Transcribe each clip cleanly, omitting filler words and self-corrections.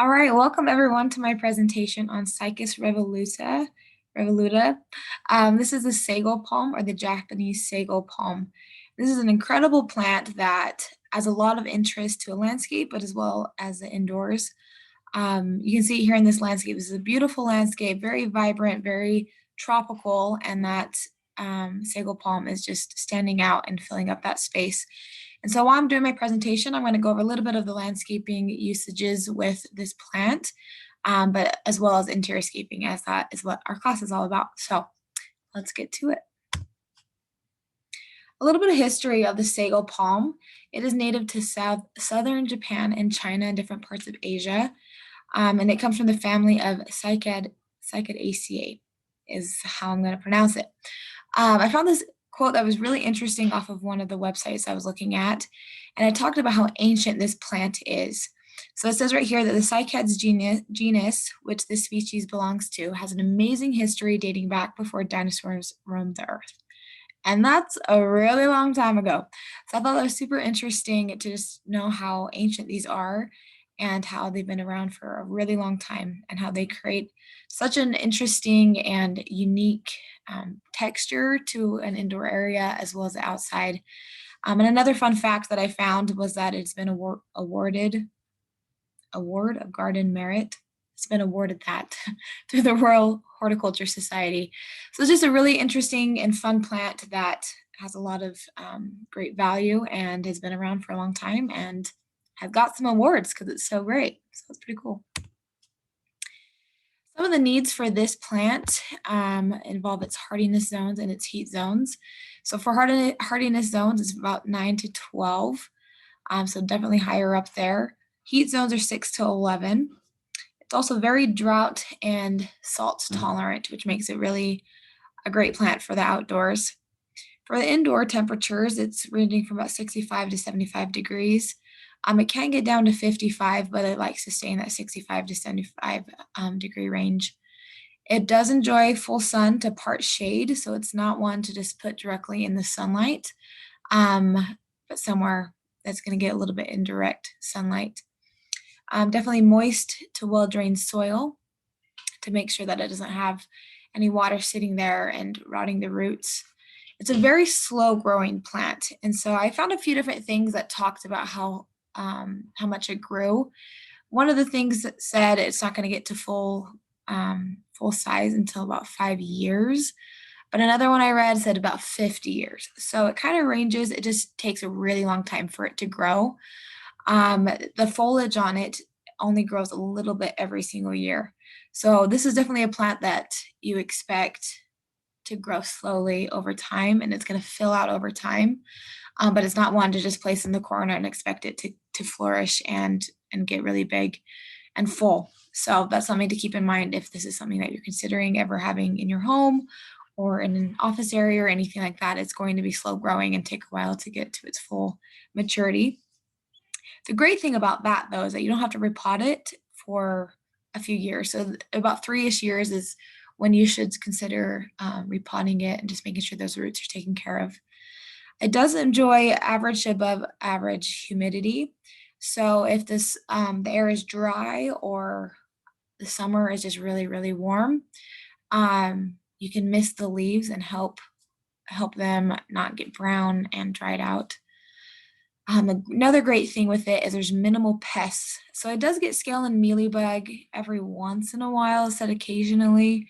All right, welcome everyone to my presentation on Cycas Revoluta. This is the sago palm or the Japanese sago palm. This is an incredible plant that has a lot of interest to a landscape, but as well as the indoors. You can see here in this landscape, this is a beautiful landscape, very vibrant, very tropical, and that sago palm is just standing out and filling up that space. And so while I'm doing my presentation, I'm going to go over a little bit of the landscaping usages with this plant, but as well as interior scaping, as that is what our class is all about. So let's get to it. A little bit of history of the sago palm. It is native to southern Japan and China and different parts of Asia. And it comes from the family of Cycadaceae, is how I'm going to pronounce it. I found this quote that was really interesting off of one of the websites I was looking at, and it talked about how ancient this plant is. So it says right here that the Cycads genus, which this species belongs to, has an amazing history dating back before dinosaurs roamed the earth. And that's a really long time ago. So I thought that was super interesting to just know how ancient these are and how they've been around for a really long time and how they create such an interesting and unique texture to an indoor area as well as outside. And another fun fact that I found was that it's been awarded Award of Garden Merit. It's been awarded that through the Royal Horticulture Society. So it's just a really interesting and fun plant that has a lot of great value and has been around for a long time and has got some awards because it's so great. So it's pretty cool. Some of the needs for this plant involve its hardiness zones and its heat zones. So for hardiness zones, it's about 9 to 12. So definitely higher up there. Heat zones are 6 to 11. It's also very drought and salt tolerant, which makes it really a great plant for the outdoors. For the indoor temperatures, it's ranging from about 65 to 75 degrees. It can get down to 55, but it likes to stay in that 65 to 75 degree range. It does enjoy full sun to part shade, so it's not one to just put directly in the sunlight, but somewhere that's going to get a little bit indirect sunlight. Definitely moist to well-drained soil to make sure that it doesn't have any water sitting there and rotting the roots. It's a very slow-growing plant, and so I found a few different things that talked about how much it grew. One of the things that said it's not going to get to full size until about 5 years. But another one I read said about 50 years. So it kind of ranges. It just takes a really long time for it to grow. The foliage on it only grows a little bit every single year. So this is definitely a plant that you expect to grow slowly over time, and it's going to fill out over time. But it's not one to just place in the corner and expect it to flourish and get really big and full. So that's something to keep in mind if this is something that you're considering ever having in your home or in an office area or anything like that. It's going to be slow growing and take a while to get to its full maturity. The great thing about that, though, is that you don't have to repot it for a few years. So about 3-ish years is when you should consider repotting it and just making sure those roots are taken care of. It does enjoy average to above average humidity. So if the air is dry or the summer is just really, really warm, you can mist the leaves and help them not get brown and dried out. Another great thing with it is there's minimal pests. So it does get scale and mealybug every once in a while, said occasionally,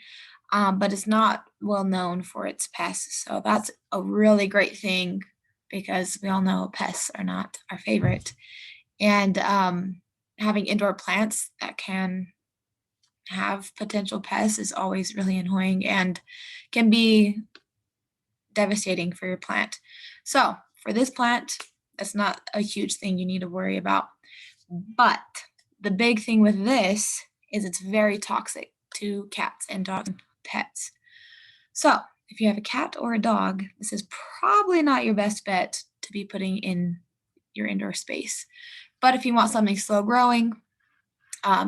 but it's not well known for its pests. So that's a really great thing because we all know pests are not our favorite. And having indoor plants that can have potential pests is always really annoying and can be devastating for your plant. So for this plant, that's not a huge thing you need to worry about. But the big thing with this is it's very toxic to cats and dogs and pets. So if you have a cat or a dog, this is probably not your best bet to be putting in your indoor space. But if you want something slow growing,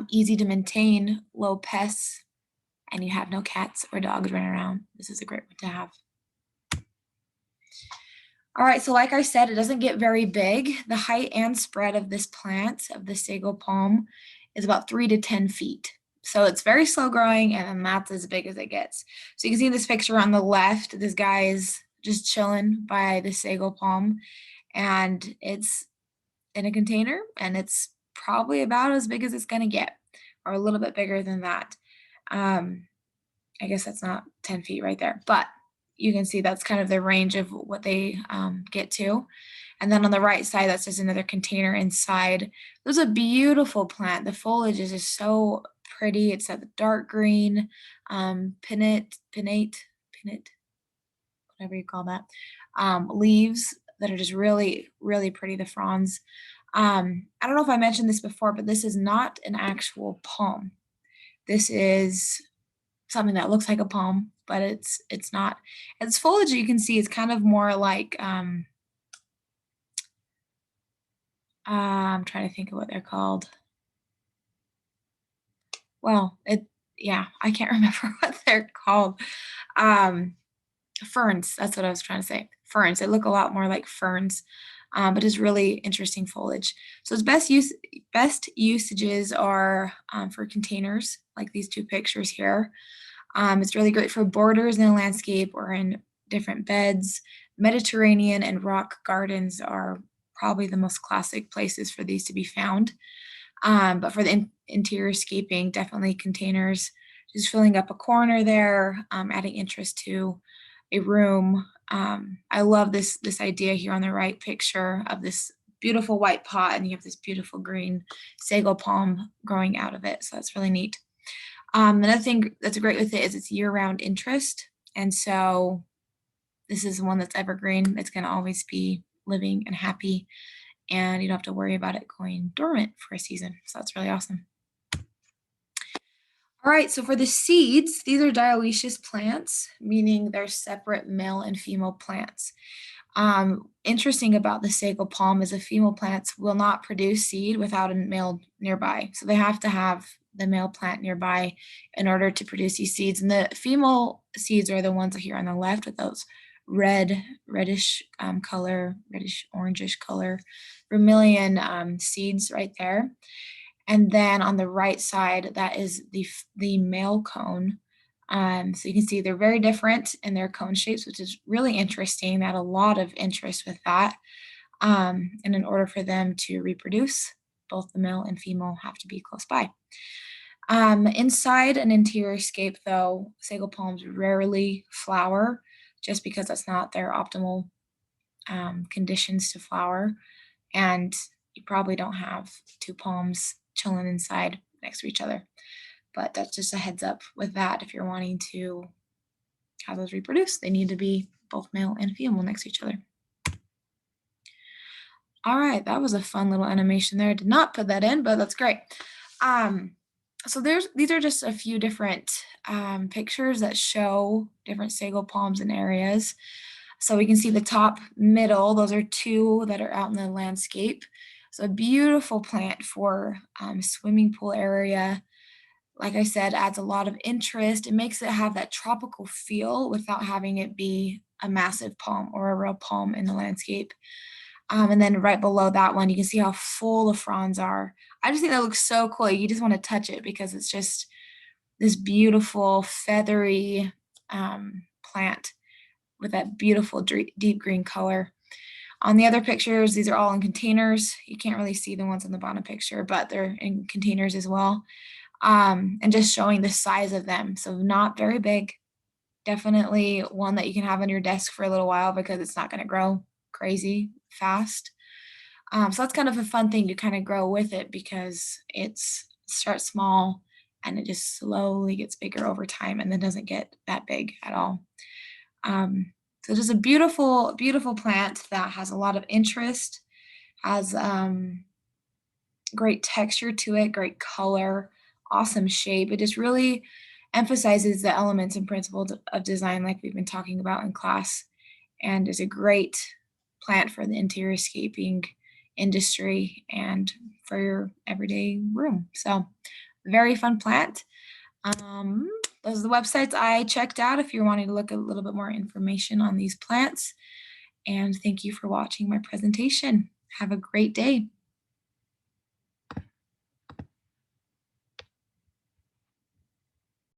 easy to maintain, low pests, and you have no cats or dogs running around, this is a great one to have. All right, so like I said, it doesn't get very big. The height and spread of this plant, of the sago palm, is about 3 to 10 feet. So it's very slow growing, and then that's as big as it gets. So you can see in this picture on the left, this guy is just chilling by the sago palm, and it's in a container, and it's probably about as big as it's gonna get, or a little bit bigger than that. I guess that's not 10 feet right there, but you can see that's kind of the range of what they get to. And then on the right side, that's just another container inside. There's a beautiful plant. The foliage is just so pretty. It's a dark green, pinnate, whatever you call that, leaves that are just really, really pretty, the fronds. I don't know if I mentioned this before, but this is not an actual palm. This is something that looks like a palm, but it's not. Its foliage, you can see, it's kind of more like I'm trying to think of what they're called. Well, yeah, I can't remember what they're called. Ferns, that's what I was trying to say. Ferns. They look a lot more like ferns, but it's really interesting foliage. So its best usages are for containers, like these two pictures here. It's really great for borders in a landscape or in different beds. Mediterranean and rock gardens are probably the most classic places for these to be found. But for the interior scaping, definitely containers, just filling up a corner there, adding interest to a room. I love this idea here on the right picture of this beautiful white pot, and you have this beautiful green sago palm growing out of it. So that's really neat. Another thing that's great with it is it's year-round interest. And so this is one that's evergreen. It's going to always be living and happy, and you don't have to worry about it going dormant for a season. So that's really awesome. All right, so for the seeds, these are dioecious plants, meaning they're separate male and female plants. Interesting about the sago palm is the female plants will not produce seed without a male nearby. So they have to have the male plant nearby in order to produce these seeds. And the female seeds are the ones here on the left with those reddish color, reddish orangish color, vermilion seeds right there. And then on the right side, that is the male cone. So you can see they're very different in their cone shapes, which is really interesting. They had a lot of interest with that. And in order for them to reproduce, both the male and female have to be close by. Inside an interior scape, though, sago palms rarely flower just because that's not their optimal conditions to flower. And you probably don't have two palms chilling inside next to each other. But that's just a heads up with that. If you're wanting to have those reproduce, they need to be both male and female next to each other. All right, that was a fun little animation there. I did not put that in, but that's great. So these are just a few different pictures that show different sago palms in areas. So we can see the top middle, those are two that are out in the landscape. So a beautiful plant for swimming pool area. Like I said, adds a lot of interest. It makes it have that tropical feel without having it be a massive palm or a real palm in the landscape. And then right below that one, you can see how full the fronds are. I just think that looks so cool. You just want to touch it because it's just this beautiful feathery plant with that beautiful deep green color. On the other pictures, these are all in containers. You can't really see the ones on the bottom picture, but they're in containers as well. And just showing the size of them. So not very big. Definitely one that you can have on your desk for a little while because it's not going to grow crazy fast. So that's kind of a fun thing to kind of grow with it because it starts small and it just slowly gets bigger over time and then doesn't get that big at all. So just a beautiful, beautiful plant that has a lot of interest, has great texture to it, great color, awesome shape. It just really emphasizes the elements and principles of design like we've been talking about in class, and is a great plant for the interior scaping industry and for your everyday room. So very fun plant. Those are the websites I checked out if you're wanting to look at a little bit more information on these plants. And thank you for watching my presentation. Have a great day.